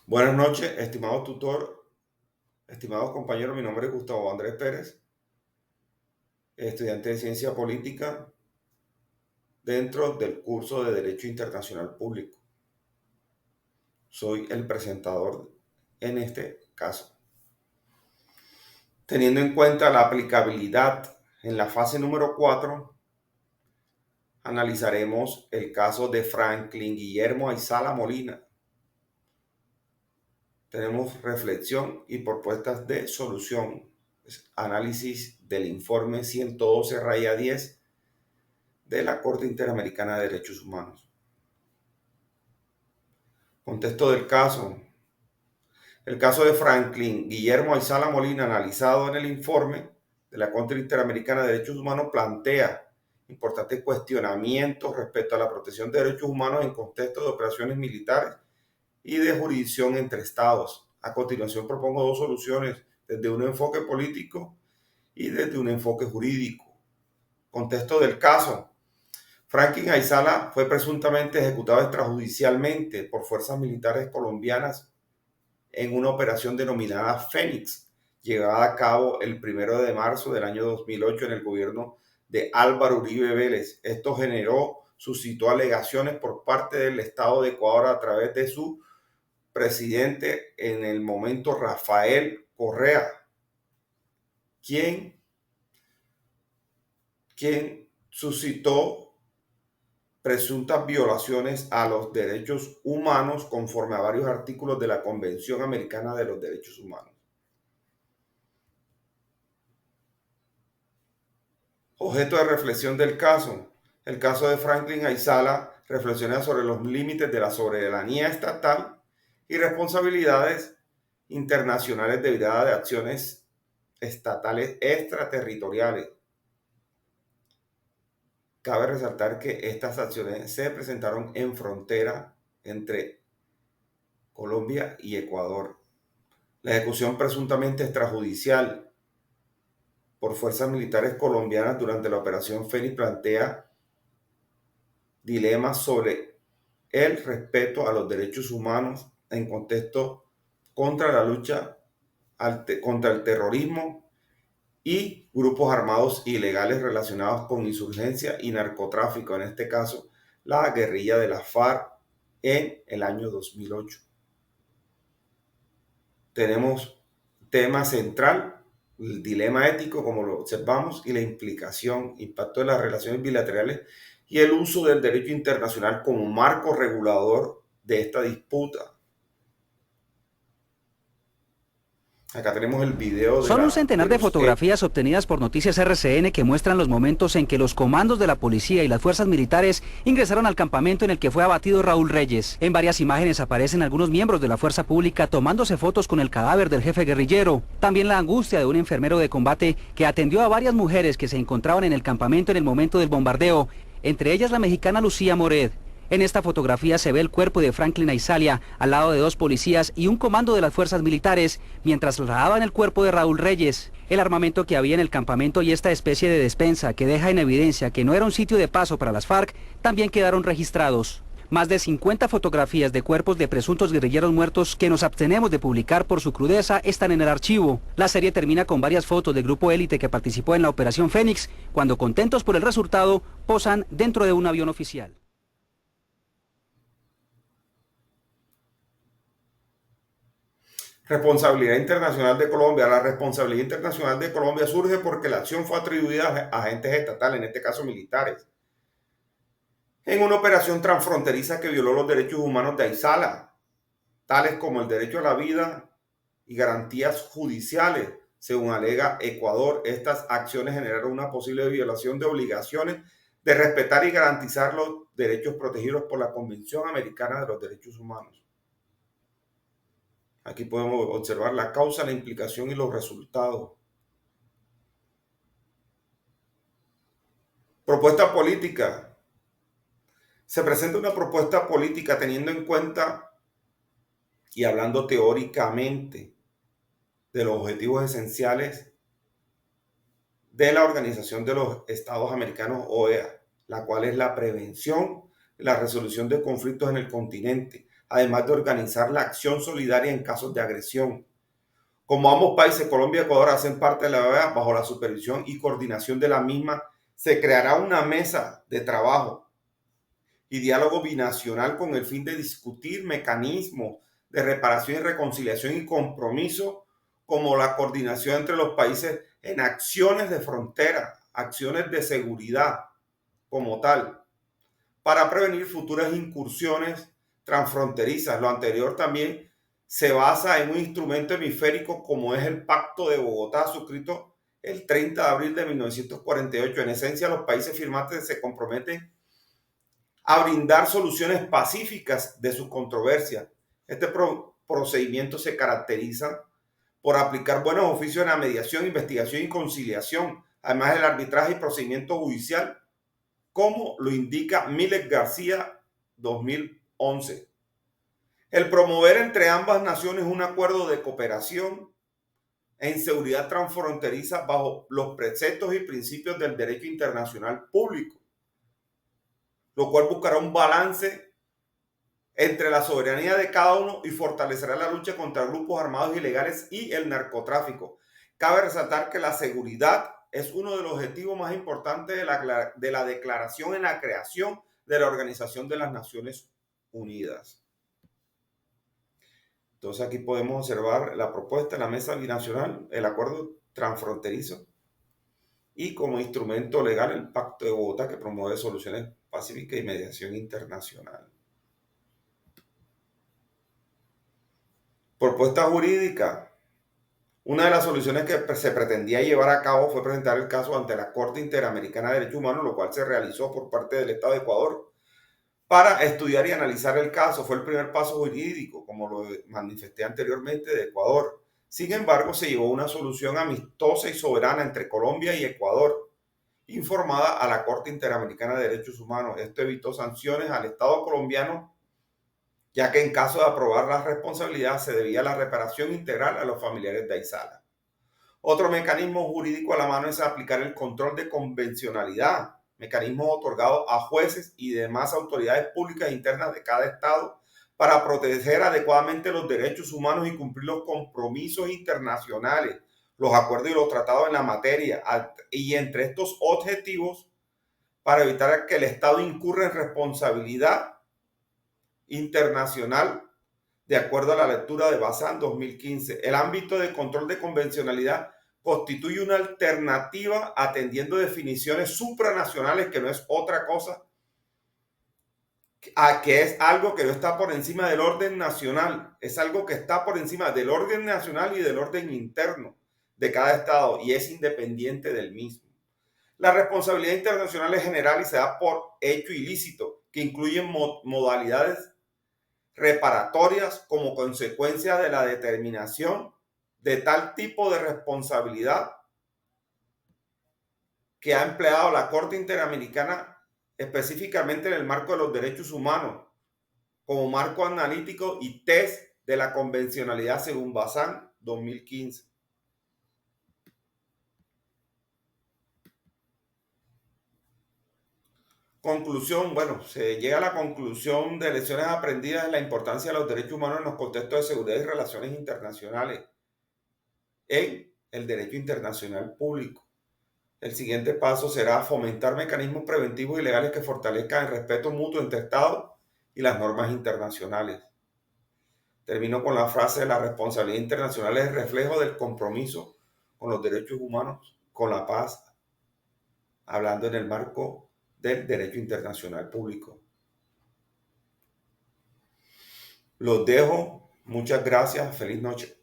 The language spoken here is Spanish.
Buenas noches, estimado tutor, estimados compañeros. Mi nombre es Gustavo Andrés Pérez, estudiante de Ciencia Política dentro del curso de Derecho Internacional Público. Soy el presentador en este caso. Teniendo en cuenta la aplicabilidad en la fase número 4, analizaremos el caso de Franklin Guillermo Ayzala Molina. Tenemos reflexión y propuestas de solución. Análisis del informe 112-10 de la Corte Interamericana de Derechos Humanos. Contexto del caso. El caso de Franklin Guillermo Ayzala Molina, analizado en el informe de la Corte Interamericana de Derechos Humanos, plantea importantes cuestionamientos respecto a la protección de derechos humanos en contexto de operaciones militares y de jurisdicción entre estados. A continuación propongo dos soluciones desde un enfoque político y desde un enfoque jurídico. Contexto del caso. Franklin Ayzala fue presuntamente ejecutado extrajudicialmente por fuerzas militares colombianas en una operación denominada Fénix, llevada a cabo el 1 de marzo del año 2008 en el gobierno de Álvaro Uribe Vélez. Esto suscitó alegaciones por parte del Estado de Ecuador a través de su presidente en el momento, Rafael Correa, quien suscitó presuntas violaciones a los derechos humanos conforme a varios artículos de la Convención Americana de los Derechos Humanos. Objeto de reflexión del caso. El caso de Franklin Ayzala reflexiona sobre los límites de la soberanía estatal y responsabilidades internacionales derivadas de acciones estatales extraterritoriales. Cabe resaltar que estas acciones se presentaron en frontera entre Colombia y Ecuador. La ejecución presuntamente extrajudicial por fuerzas militares colombianas durante la operación Fénix plantea dilemas sobre el respeto a los derechos humanos en contexto contra la lucha contra el terrorismo y grupos armados ilegales relacionados con insurgencia y narcotráfico, en este caso la guerrilla de la FARC en el año 2008. Tenemos tema central, el dilema ético, como lo observamos, y la implicación, impacto de las relaciones bilaterales y el uso del derecho internacional como marco regulador de esta disputa. Acá tenemos el video Son un de centenar de los hechos. fotografías obtenidas por Noticias RCN que muestran los momentos en que los comandos de la policía y las fuerzas militares ingresaron al campamento en el que fue abatido Raúl Reyes. En varias imágenes aparecen algunos miembros de la fuerza pública tomándose fotos con el cadáver del jefe guerrillero. También la angustia de un enfermero de combate que atendió a varias mujeres que se encontraban en el campamento en el momento del bombardeo, entre ellas la mexicana Lucía Moret. En esta fotografía se ve el cuerpo de Franklin Ayzala al lado de dos policías y un comando de las fuerzas militares, mientras trasladaban el cuerpo de Raúl Reyes. El armamento que había en el campamento y esta especie de despensa que deja en evidencia que no era un sitio de paso para las FARC también quedaron registrados. Más de 50 fotografías de cuerpos de presuntos guerrilleros muertos que nos abstenemos de publicar por su crudeza están en el archivo. La serie termina con varias fotos del grupo élite que participó en la Operación Fénix, cuando contentos por el resultado, posan dentro de un avión oficial. Responsabilidad internacional de Colombia. La responsabilidad internacional de Colombia surge porque la acción fue atribuida a agentes estatales, en este caso militares, en una operación transfronteriza que violó los derechos humanos de Ayzala, tales como el derecho a la vida y garantías judiciales. Según alega Ecuador, estas acciones generaron una posible violación de obligaciones de respetar y garantizar los derechos protegidos por la Convención Americana de los Derechos Humanos. Aquí podemos observar la causa, la implicación y los resultados. Propuesta política. Se presenta una propuesta política teniendo en cuenta y hablando teóricamente de los objetivos esenciales de la Organización de los Estados Americanos, OEA, la cual es la prevención, la resolución de conflictos en el continente, además de organizar la acción solidaria en casos de agresión. Como ambos países, Colombia y Ecuador, hacen parte de la OEA, bajo la supervisión y coordinación de la misma, se creará una mesa de trabajo y diálogo binacional con el fin de discutir mecanismos de reparación y reconciliación y compromiso, como la coordinación entre los países en acciones de frontera, acciones de seguridad como tal, para prevenir futuras incursiones transfronterizas. Lo anterior también se basa en un instrumento hemisférico como es el Pacto de Bogotá, suscrito el 30 de abril de 1948. En esencia, los países firmantes se comprometen a brindar soluciones pacíficas de sus controversias. Este procedimiento se caracteriza por aplicar buenos oficios en la mediación, investigación y conciliación, además del arbitraje y procedimiento judicial, como lo indica Miles García 2011. El promover entre ambas naciones un acuerdo de cooperación en seguridad transfronteriza bajo los preceptos y principios del derecho internacional público, lo cual buscará un balance entre la soberanía de cada uno y fortalecerá la lucha contra grupos armados ilegales y el narcotráfico. Cabe resaltar que la seguridad es uno de los objetivos más importantes de la declaración en la creación de la Organización de las Naciones Unidas. Entonces aquí podemos observar la propuesta de la mesa binacional, el acuerdo transfronterizo y como instrumento legal el Pacto de Bogotá, que promueve soluciones pacíficas y mediación internacional. Propuesta jurídica. Una de las soluciones que se pretendía llevar a cabo fue presentar el caso ante la Corte Interamericana de Derechos Humanos, lo cual se realizó por parte del Estado de Ecuador para estudiar y analizar el caso. Fue el primer paso jurídico, como lo manifesté anteriormente, de Ecuador. Sin embargo, se llevó una solución amistosa y soberana entre Colombia y Ecuador, informada a la Corte Interamericana de Derechos Humanos. Esto evitó sanciones al Estado colombiano, ya que en caso de aprobar la responsabilidad se debía la reparación integral a los familiares de Aizala. Otro mecanismo jurídico a la mano es aplicar el control de convencionalidad, mecanismo otorgado a jueces y demás autoridades públicas internas de cada estado para proteger adecuadamente los derechos humanos y cumplir los compromisos internacionales, los acuerdos y los tratados en la materia, y entre estos objetivos, para evitar que el Estado incurra en responsabilidad internacional, de acuerdo a la lectura de Bazán 2015. El ámbito de control de convencionalidad constituye una alternativa atendiendo definiciones supranacionales, que no es otra cosa, que es algo que no está por encima del orden nacional, es algo que está por encima del orden nacional y del orden interno de cada estado y es independiente del mismo. La responsabilidad internacional es general y se da por hecho ilícito, que incluye modalidades reparatorias como consecuencia de la determinación de tal tipo de responsabilidad que ha empleado la Corte Interamericana, específicamente en el marco de los derechos humanos, como marco analítico y test de la convencionalidad según Bazán 2015. Conclusión, bueno, se llega a la conclusión de lecciones aprendidas en la importancia de los derechos humanos en los contextos de seguridad y relaciones internacionales en el derecho internacional público. El siguiente paso será fomentar mecanismos preventivos y legales que fortalezcan el respeto mutuo entre Estados y las normas internacionales. Termino con la frase: la responsabilidad internacional es el reflejo del compromiso con los derechos humanos, con la paz, hablando en el marco del derecho internacional público. Los dejo. Muchas gracias. Feliz noche.